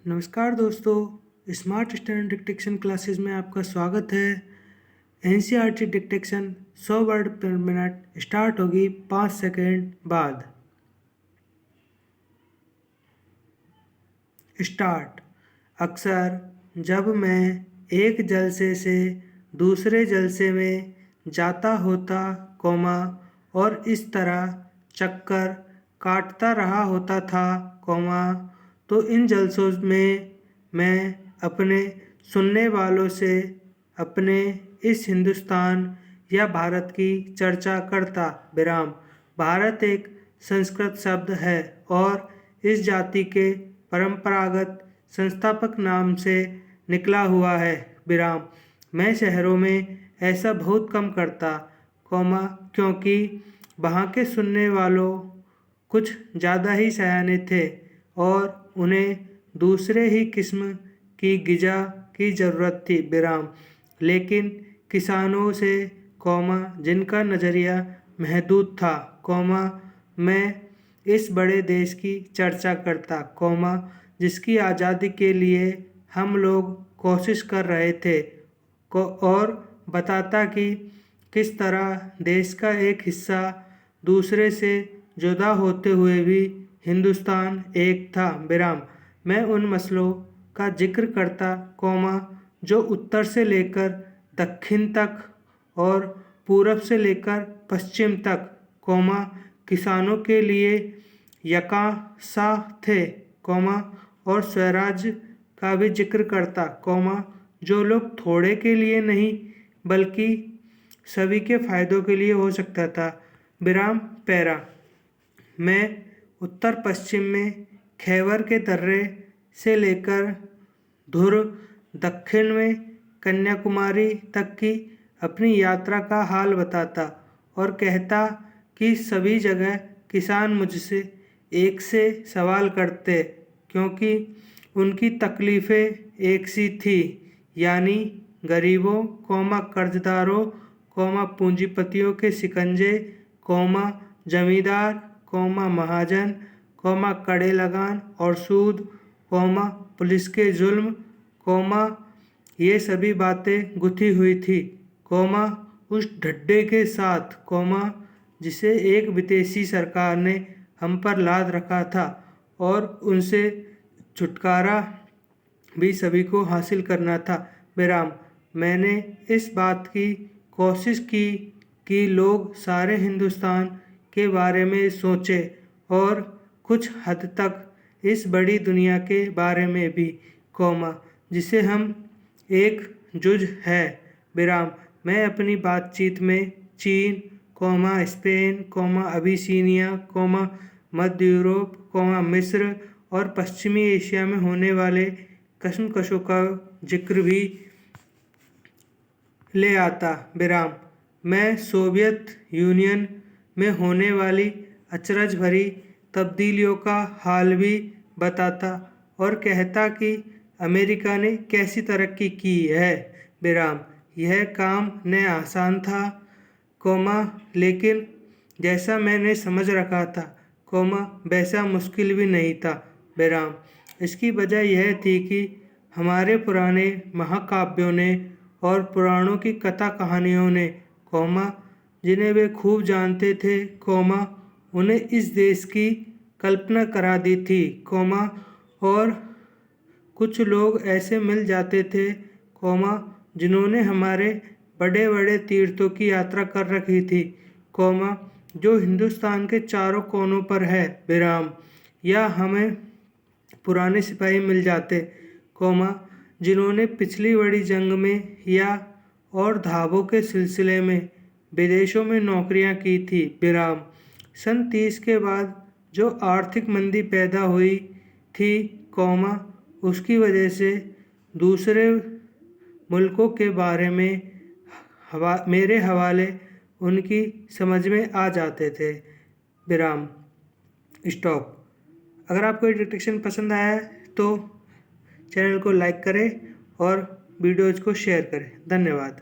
नमस्कार दोस्तों, smart student dictation classes में आपका स्वागत है। एनसीईआरटी डिक्टेशन 100 वर्ड पर मिनट स्टार्ट होगी 5 सेकेंड बाद। स्टार्ट। अक्सर जब मैं एक जलसे से दूसरे जलसे में जाता होता और इस तरह चक्कर काटता रहा होता था तो इन जलसों में मैं अपने सुनने वालों से अपने इस हिंदुस्तान या भारत की चर्चा करता। भारत एक संस्कृत शब्द है और इस जाति के परंपरागत संस्थापक नाम से निकला हुआ है। मैं शहरों में ऐसा बहुत कम करता, क्योंकि वहाँ के सुनने वालों कुछ ज़्यादा ही सयाने थे और उन्हें दूसरे ही किस्म की ग़िज़ा की ज़रूरत थी। लेकिन किसानों से जिनका नज़रिया महदूद था, मैं इस बड़े देश की चर्चा करता, जिसकी आज़ादी के लिए हम लोग कोशिश कर रहे थे और बताता कि किस तरह देश का एक हिस्सा दूसरे से जुदा होते हुए भी हिंदुस्तान एक था। मैं उन मसलों का जिक्र करता, जो उत्तर से लेकर दक्षिण तक और पूरब से लेकर पश्चिम तक, किसानों के लिए यकसा थे, और स्वराज्य का भी जिक्र करता, जो लोग थोड़े के लिए नहीं बल्कि सभी के फायदों के लिए हो सकता था। पैरा। मैं उत्तर पश्चिम में खैबर के दर्रे से लेकर धुर दक्षिण में कन्याकुमारी तक की अपनी यात्रा का हाल बताता और कहता कि सभी जगह किसान मुझसे एक से सवाल करते, क्योंकि उनकी तकलीफ़ें एक सी थी, यानी गरीबों, कर्जदारों, पूंजीपतियों के शिकंजे, जमींदार, महाजन, कड़े लगान और सूद, पुलिस के जुल्म, ये सभी बातें गुथी हुई थी, उस ढड्ढे के साथ, जिसे एक विदेशी सरकार ने हम पर लाद रखा था और उनसे छुटकारा भी सभी को हासिल करना था। मैंने इस बात की कोशिश की कि लोग सारे हिंदुस्तान के बारे में सोचें और कुछ हद तक इस बड़ी दुनिया के बारे में भी, जिसे हम एक जुज है। मैं अपनी बातचीत में चीन, स्पेन, अबिसीनिया, मध्य यूरोप, मिस्र और पश्चिमी एशिया में होने वाले कशमकशों का जिक्र भी ले आता। मैं सोवियत यूनियन में होने वाली अचरज भरी तब्दीलियों का हाल भी बताता और कहता कि अमेरिका ने कैसी तरक्की की है। यह काम न आसान था, लेकिन जैसा मैंने समझ रखा था, वैसा मुश्किल भी नहीं था। इसकी वजह यह थी कि हमारे पुराने महाकाव्यों ने और पुराणों की कथा कहानियों ने, जिन्हें वे खूब जानते थे, उन्हें इस देश की कल्पना करा दी थी, और कुछ लोग ऐसे मिल जाते थे, जिन्होंने हमारे बड़े बड़े तीर्थों की यात्रा कर रखी थी, जो हिंदुस्तान के चारों कोनों पर है। या हमें पुराने सिपाही मिल जाते, जिन्होंने पिछली बड़ी जंग में या और धाबों के सिलसिले में विदेशों में नौकरियां की थी। सन 30 के बाद जो आर्थिक मंदी पैदा हुई थी, उसकी वजह से दूसरे मुल्कों के बारे में मेरे हवाले उनकी समझ में आ जाते थे। स्टॉप। अगर आपको ये डिक्टेशन पसंद आया है तो चैनल को लाइक करें और वीडियोज़ को शेयर करें। धन्यवाद।